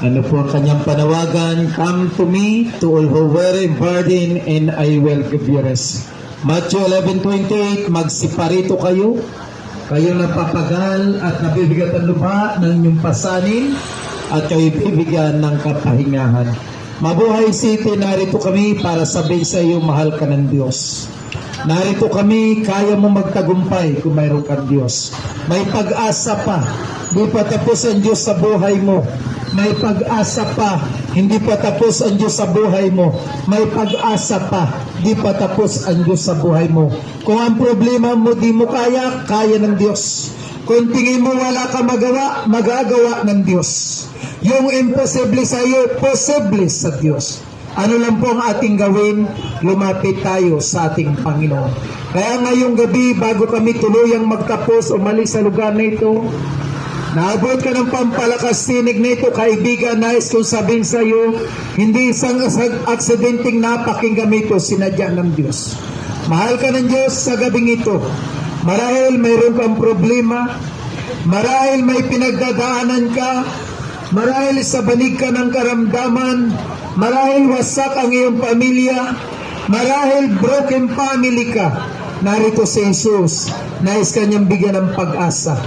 Ano po ang kanyang panawagan? Come to me, to all who weary burden, and I will give you rest. Matthew 11:28, magsiparito kayo, kayo napapagal at nabibigat ang lupa ng inyong pasanin, at kayo bibigyan ng kapahingahan. Mabuhay City, narito kami para sabihin sa iyo, mahal ka ng Diyos. Narito kami, kaya mo magtagumpay kung mayroon kang Diyos. May pag-asa pa, di pa tapos ang Diyos sa buhay mo. May pag-asa pa, hindi pa tapos ang Diyos sa buhay mo. May pag-asa pa, di pa tapos ang Diyos sa buhay mo. Kung ang problema mo di mo kaya, kaya ng Diyos. Kung tingin mo wala ka magawa, magagawa ng Diyos. Yung imposible sa iyo, posible sa Diyos. Ano lang po ang ating gawin? Lumapit tayo sa ating Panginoon. Kaya ngayong gabi, bago kami tuluyang magtapos, umalis sa lugar na ito, naabot ka ng pampalakas sinig na ito, kaibigan, nais kong sabihin sa iyo, hindi isang aksidenteng napakinggan ito, sinadya ng Diyos. Mahal ka ng Diyos sa gabing ito. Marahil mayroon kang problema, marahil may pinagdadaanan ka, marahil sa banig ka ng karamdaman, marahil wasak ang iyong pamilya, marahil broken family ka. Narito si Jesus, nais kanyang bigyan ng pag-asa.